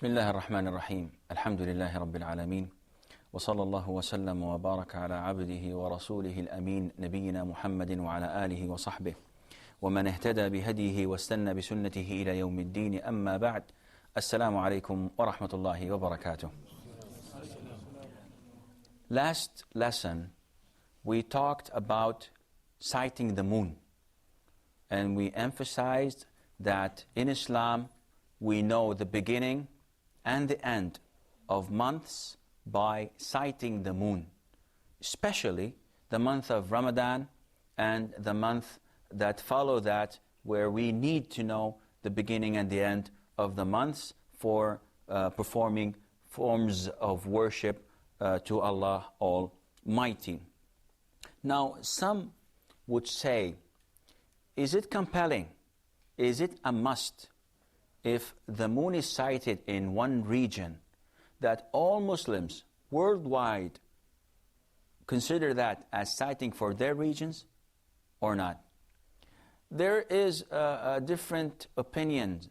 بسم الله الرحمن الرحيم الحمد لله رب العالمين وصلى الله وسلم وبارك على عبده ورسوله الأمين نبينا محمد وعلى آله وصحبه ومن اهتدى بهديه واستنى بسنته إلى يوم الدين أما بعد السلام عليكم ورحمة الله وبركاته. Last lesson we talked about sighting the moon, and we emphasized that in Islam we know the beginning and the end of months by sighting the moon, especially the month of Ramadan and the month that follow that, where we need to know the beginning and the end of the months for performing forms of worship to Allah Almighty. Now, some would say, is it compelling? Is it a must, if the moon is sighted in one region, that all Muslims worldwide consider that as sighting for their regions or not? There is a different opinions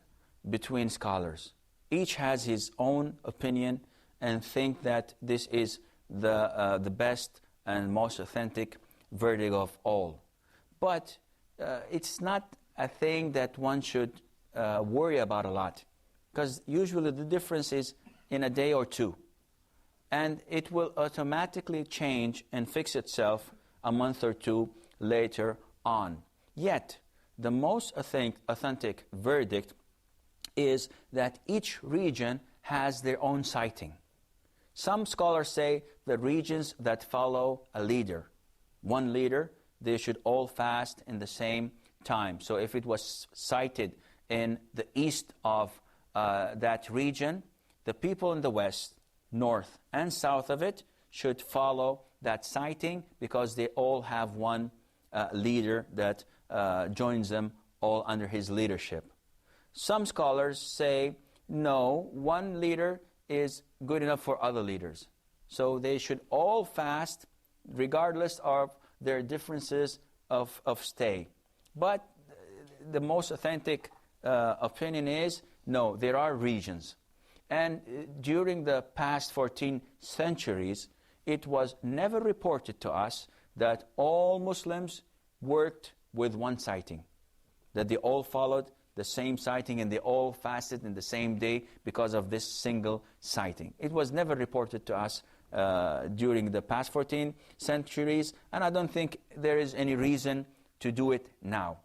between scholars. Each has his own opinion and think that this is the best and most authentic verdict of all. But it's not a thing that one should worry about a lot, because usually the difference is in a day or two, and it will automatically change and fix itself a month or two later on. Yet the most authentic verdict is that each region has their own sighting. Some scholars say the regions that follow a leader, one leader, they should all fast in the same time. So if it was sighted in the east of that region, the people in the west, north and south of it should follow that sighting, because they all have one leader that joins them all under his leadership. Some scholars say, no, one leader is good enough for other leaders. So they should all fast regardless of their differences of stay. But the most authentic opinion is, no, there are regions. And during the past 14 centuries, it was never reported to us that all Muslims worked with one sighting, that they all followed the same sighting and they all fasted in the same day because of this single sighting. It was never reported to us during the past 14 centuries, and I don't think there is any reason to do it now.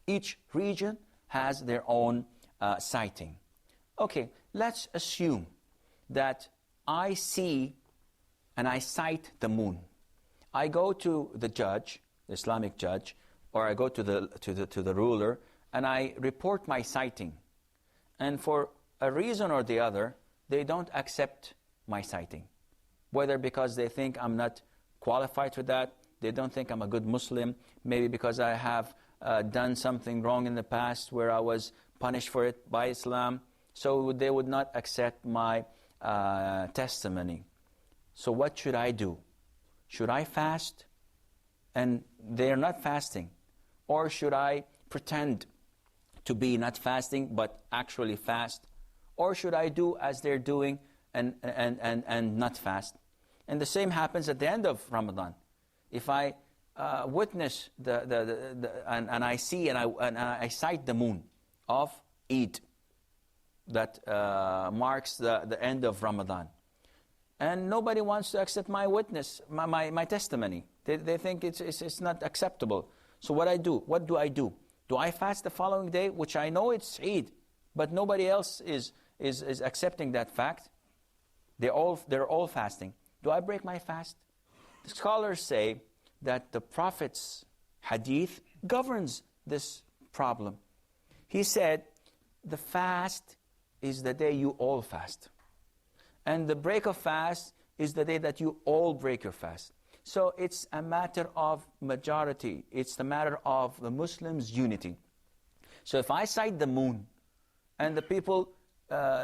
Each region has their own sighting. Okay, let's assume that I see and I sight the moon. I go to the judge, the Islamic judge, or I go to the ruler, and I report my sighting. And for a reason or the other, they don't accept my sighting. Whether because they think I'm not qualified for that, they don't think I'm a good Muslim, maybe because I have done something wrong in the past where I was punished for it by Islam, so they would not accept my testimony. So what should I do? Should I fast? And they're not fasting. Or should I pretend to be not fasting but actually fast? Or should I do as they're doing and not fast? And the same happens at the end of Ramadan. If I witness and I see and I sight the moon of Eid that marks the end of Ramadan, and nobody wants to accept my witness, my testimony. They think it's not acceptable. So what do I do? Do I fast the following day, which I know it's Eid, but nobody else is accepting that fact? They're all fasting. Do I break my fast? The scholars say that the Prophet's hadith governs this problem. He said, the fast is the day you all fast. And the break of fast is the day that you all break your fast. So it's a matter of majority. It's a matter of the Muslims' unity. So if I sight the moon and the people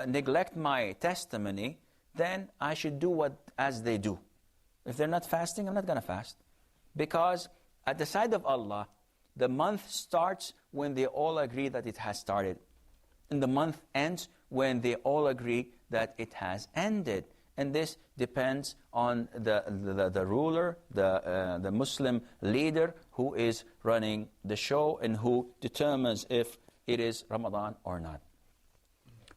neglect my testimony, then I should do as they do. If they're not fasting, I'm not going to fast. Because at the side of Allah, the month starts when they all agree that it has started. And the month ends when they all agree that it has ended. And this depends on the ruler, the Muslim leader who is running the show and who determines if it is Ramadan or not.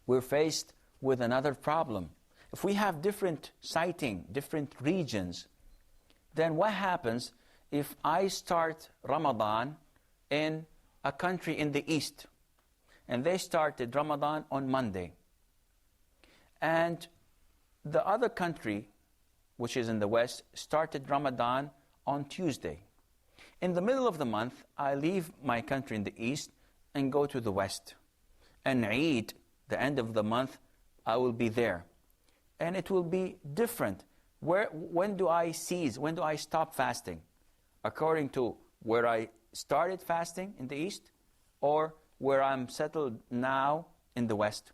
We're faced with another problem. If we have different sighting, different regions, then what happens if I start Ramadan in a country in the east, and they started Ramadan on Monday, and the other country, which is in the west, started Ramadan on Tuesday. In the middle of the month, I leave my country in the east and go to the west. And Eid, the end of the month, I will be there. And it will be different. When do I cease? When do I stop fasting? According to where I started fasting in the east, or where I'm settled now in the west?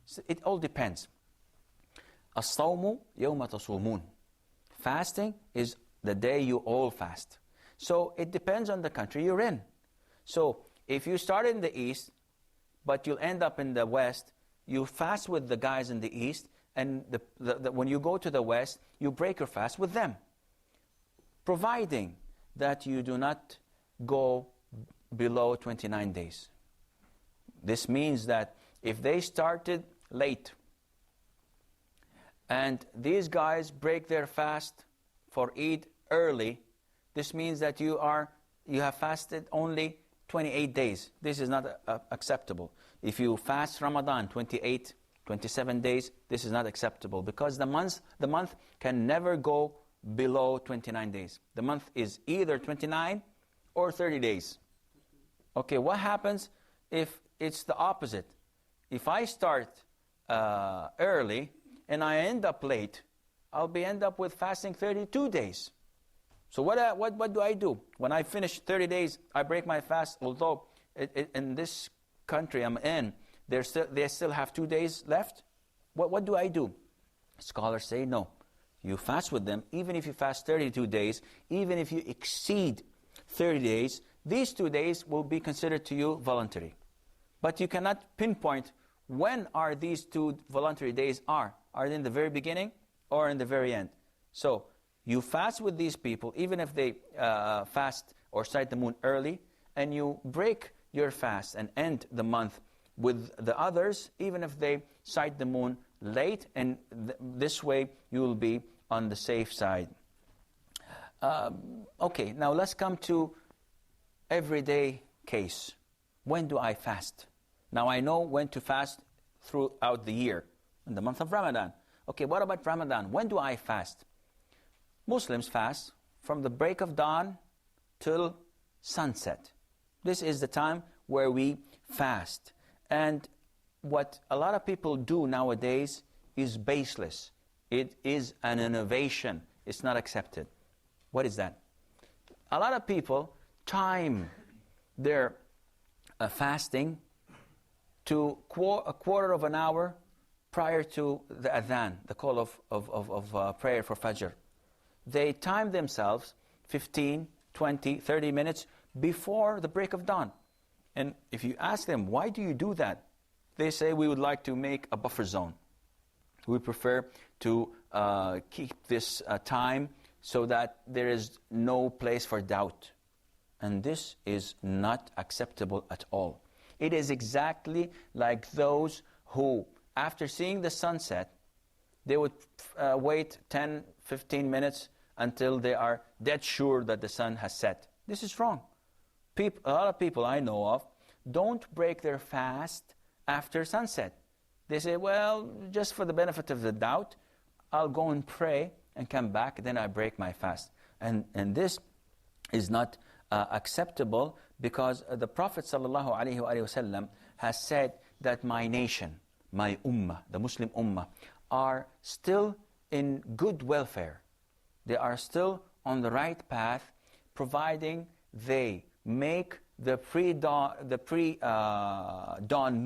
So it all depends. الصوم يوم تصومون. Fasting is the day you all fast. So it depends on the country you're in. So if you start in the east, but you'll end up in the west, you fast with the guys in the east, and when you go to the west, you break your fast with them, providing that you do not go below 29 days. This means that if they started late, and these guys break their fast for Eid early, this means that you have fasted only 28 days. This is not acceptable. If you fast Ramadan 28, 27 days, this is not acceptable, because the month can never go below 29 days. The month is either 29 or 30 days. Okay, what happens if it's the opposite? If I start early and I end up late, I'll end up with fasting 32 days. So what do I do? When I finish 30 days, I break my fast, although in this country I'm in, they still have 2 days left. What do I do? Scholars say no. You fast with them, even if you fast 32 days, even if you exceed 30 days, these 2 days will be considered to you voluntary. But you cannot pinpoint when are these 2 voluntary days are. Are they in the very beginning or in the very end? So you fast with these people, even if they fast or sight the moon early, and you break your fast and end the month with the others, even if they sight the moon late, and this way you will be on the safe side. Okay, now let's come to everyday case. When do I fast? Now I know when to fast throughout the year, in the month of Ramadan. Okay, what about Ramadan? When do I fast? Muslims fast from the break of dawn till sunset. This is the time where we fast. And what a lot of people do nowadays is baseless. It is an innovation. It's not accepted. What is that? A lot of people time their fasting to a quarter of an hour prior to the adhan, the call of prayer for Fajr. They time themselves 15, 20, 30 minutes before the break of dawn. And if you ask them, why do you do that? They say, we would like to make a buffer zone. We prefer to keep this time so that there is no place for doubt. And this is not acceptable at all. It is exactly like those who, after seeing the sunset, they would wait 10, 15 minutes until they are dead sure that the sun has set. This is wrong. A lot of people I know of don't break their fast after sunset. They say, well, just for the benefit of the doubt, I'll go and pray and come back, then I break my fast. And this is not acceptable, because the Prophet ﷺ has said that my nation, my ummah, the Muslim ummah, are still in good welfare. They are still on the right path, providing they make the pre-dawn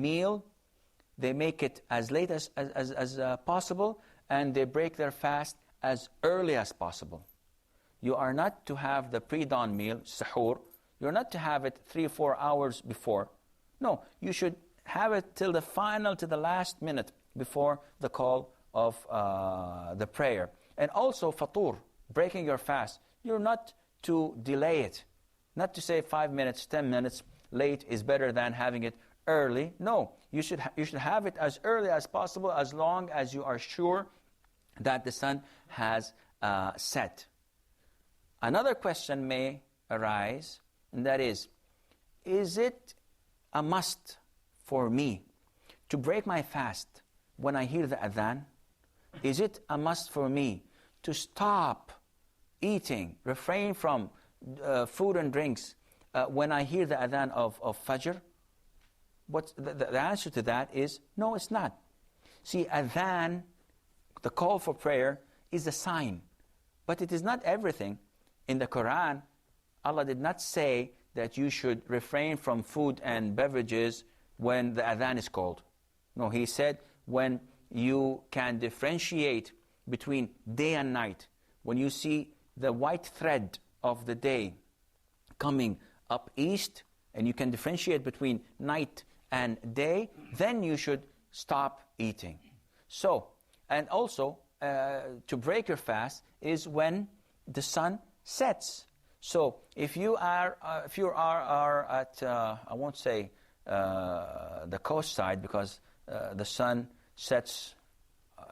meal, they make it as late as possible, and they break their fast as early as possible. You are not to have the pre-dawn meal, sahur, you're not to have it 3 or 4 hours before. No, you should have it till the final, to the last minute before the call of the prayer. And also fatur, breaking your fast. You're not to delay it. Not to say 5 minutes, 10 minutes late is better than having it early. No, you should have it as early as possible, as long as you are sure that the sun has set. Another question may arise, and that is it a must for me to break my fast when I hear the adhan? Is it a must for me to stop eating, refrain from food and drinks when I hear the adhan of Fajr? The answer to that is no, it's not. See, adhan, the call for prayer, is a sign, but it is not everything. In the Quran, Allah did not say that you should refrain from food and beverages when the adhan is called. No, He said when you can differentiate between day and night, when you see the white thread of the day coming up east, and you can differentiate between night and day, then you should stop eating. So, and also, to break your fast is when the sun sets. So, if you are at, I won't say the coast side, because the sun sets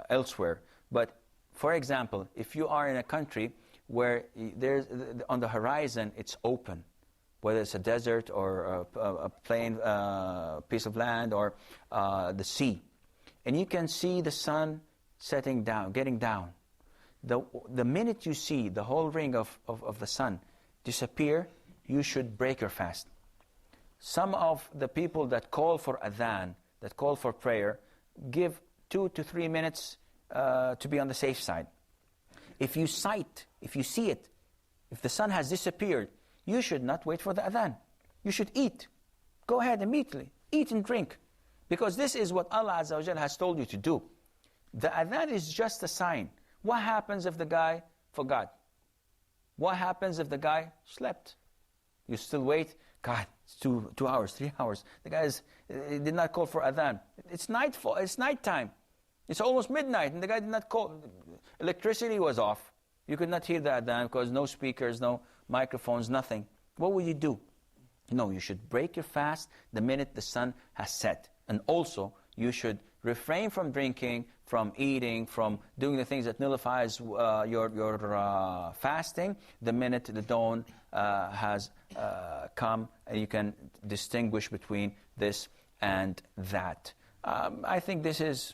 elsewhere. But, for example, if you are in a country where there's on the horizon it's open, whether it's a desert or a plain piece of land or the sea, and you can see the sun setting down, getting down. The minute you see the whole ring of the sun disappear, you should break your fast. Some of the people that call for adhan, that call for prayer, give 2 to 3 minutes to be on the safe side. If you see it, if the sun has disappeared, you should not wait for the adhan. You should eat. Go ahead immediately. Eat and drink. Because this is what Allah Azza wa Jalla has told you to do. The adhan is just a sign. What happens if the guy forgot? What happens if the guy slept? You still wait? God, it's 2 hours, 3 hours. The guy did not call for adhan. It's nightfall. It's nighttime. It's almost midnight, and the guy did not call. Electricity was off. You could not hear the adhan because no speakers, no microphones, nothing. What will you do? No, you should break your fast the minute the sun has set. And also, you should refrain from drinking, from eating, from doing the things that nullifies your fasting the minute the dawn has come, and you can distinguish between this and that. I think this is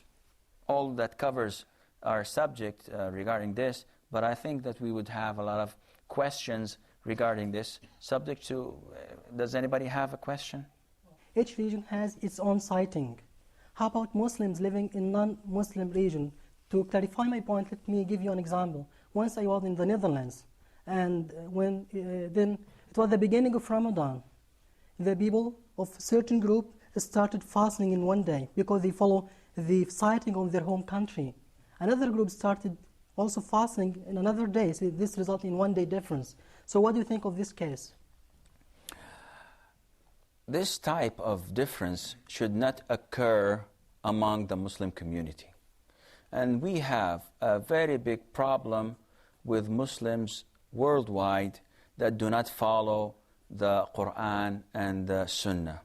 all that covers our subject regarding this, but I think that we would have a lot of questions regarding this subject. Does anybody have a question? Each region has its own sighting. How about Muslims living in non-Muslim region? To clarify my point, let me give you an example. Once I was in the Netherlands, and then it was the beginning of Ramadan. The people of a certain group started fasting in one day because they follow the sighting of their home country. Another group started also fasting in another day. So this resulted in 1 day difference. So what do you think of this case? This type of difference should not occur among the Muslim community. And we have a very big problem with Muslims worldwide that do not follow the Quran and the Sunnah.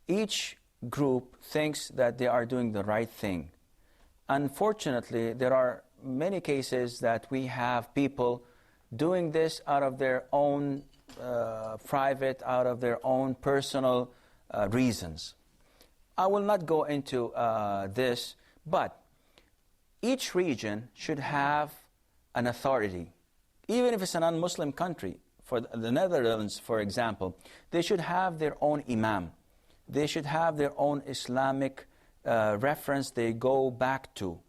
Each group thinks that they are doing the right thing. Unfortunately, there are many cases that we have people doing this out of their own private, out of their own personal reasons. I will not go into this, but each region should have an authority. Even if it's a non-Muslim country, for the Netherlands, for example, they should have their own imam. They should have their own Islamic reference they go back to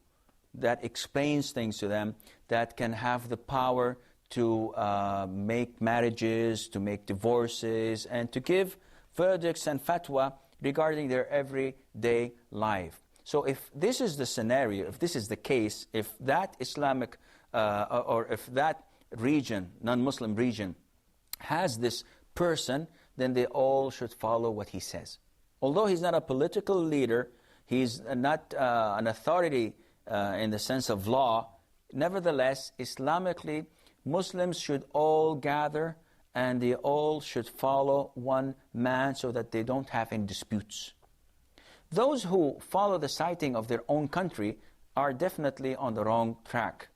that explains things to them, that can have the power to make marriages, to make divorces, and to give verdicts and fatwa regarding their everyday life. So if this is the scenario, if this is the case, if that Islamic or if that region, non-Muslim region, has this person, then they all should follow what he says. Although he's not a political leader, he's not an authority in the sense of law, nevertheless, Islamically, Muslims should all gather and they all should follow one man so that they don't have any disputes. Those who follow the sighting of their own country are definitely on the wrong track.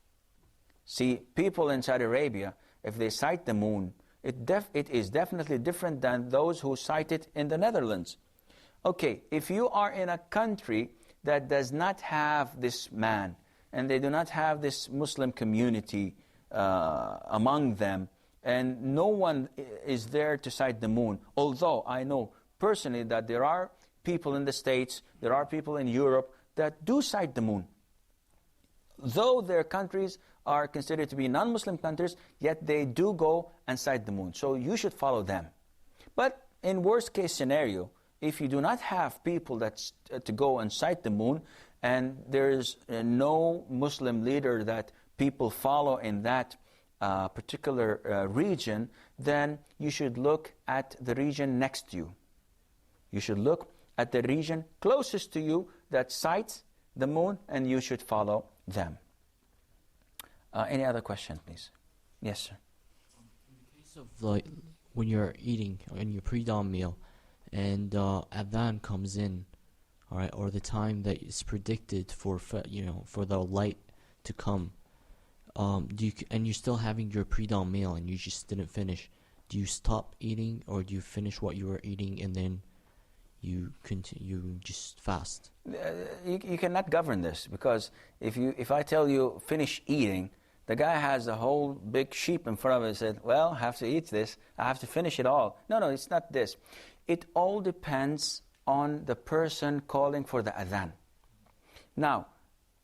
See, people in Saudi Arabia, if they sight the moon, it is definitely different than those who sight it in the Netherlands. Okay, if you are in a country that does not have this man, and they do not have this Muslim community among them, and no one is there to sight the moon, although I know personally that there are people in the States, there are people in Europe that do sight the moon. Though their countries are considered to be non-Muslim countries, yet they do go and sight the moon. So you should follow them. But in worst case scenario, if you do not have people to go and sight the moon, and there is no Muslim leader that people follow in that particular region, then you should look at the region next to you. You should look at the region closest to you that sights the moon, and you should follow them. Any other question, please? Yes, sir. In the case of like when you're eating in your pre-dawn meal, and adhan comes in, all right, or the time that is predicted for the light to come, and you're still having your pre-dawn meal and you just didn't finish, do you stop eating or do you finish what you were eating and then you just fast? You cannot govern this, because if I tell you finish eating, the guy has a whole big sheep in front of him and said, well, I have to eat this, I have to finish it all. No, it's not this. It all depends on the person calling for the adhan. Now,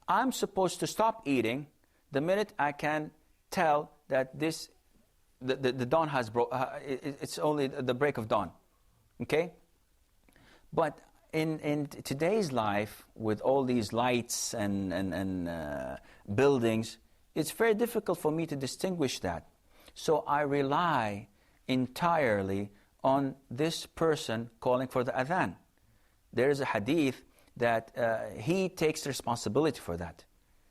I'm supposed to stop eating the minute I can tell that the dawn has it's only the break of dawn. Okay? But in today's life, with all these lights and buildings, it's very difficult for me to distinguish that. So I rely entirely on this person calling for the adhan. There is a hadith that he takes responsibility for that.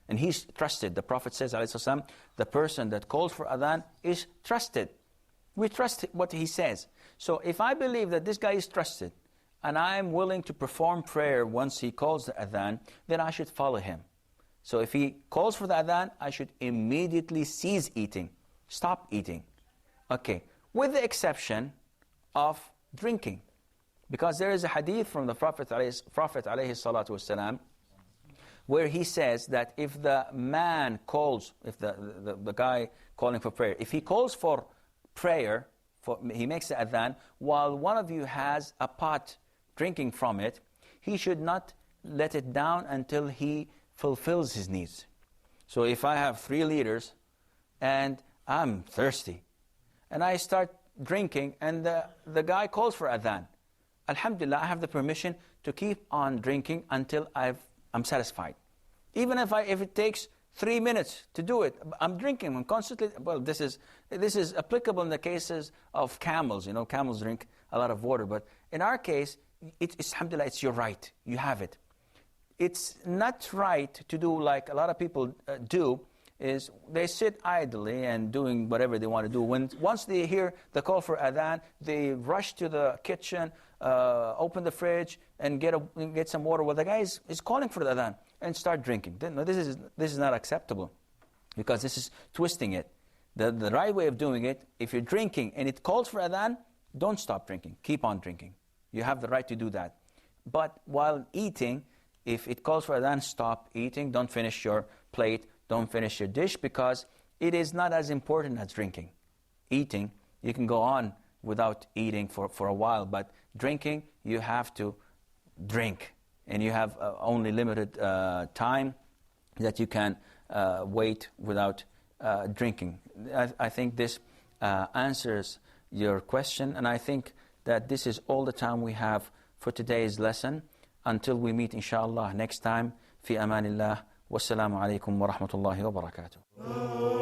And he's trusted. The Prophet says, ﷺ, the person that calls for adhan is trusted. We trust what he says. So if I believe that this guy is trusted, and I am willing to perform prayer once he calls the adhan, then I should follow him. So if he calls for the adhan, I should immediately cease eating, stop eating. Okay, with the exception of drinking. Because there is a hadith from the Prophet ﷺ, where he says that if the man calls, if the guy calling for prayer, if he calls for prayer, he makes the adhan, while one of you has a pot drinking from it, he should not let it down until he fulfills his needs. So if I have 3 liters and I'm thirsty, and I start drinking, and the guy calls for adhan, alhamdulillah, I have the permission to keep on drinking until I'm satisfied. Even if it takes 3 minutes to do it, I'm drinking, I'm constantly. Well, this is applicable in the cases of camels. Camels drink a lot of water, but in our case, it's alhamdulillah, it's your right. You have it. It's not right to do like a lot of people do, is they sit idly and doing whatever they want to do. Once they hear the call for adhan, they rush to the kitchen, open the fridge, and get some water. Well, the guy is calling for the adhan and start drinking. No, this is not acceptable, because this is twisting it. The right way of doing it, if you're drinking and it calls for adhan, don't stop drinking. Keep on drinking. You have the right to do that. But while eating, if it calls for adhan, stop eating. Don't finish your plate. Don't finish your dish, because it is not as important as drinking. Eating, you can go on without eating for a while, but drinking, you have to drink. And you have only limited time that you can wait without drinking. I think this answers your question, and I think that this is all the time we have for today's lesson. Until we meet, inshallah, next time. Fi amanillah. Wassalamu alaikum wa rahmatullahi wa barakatuh.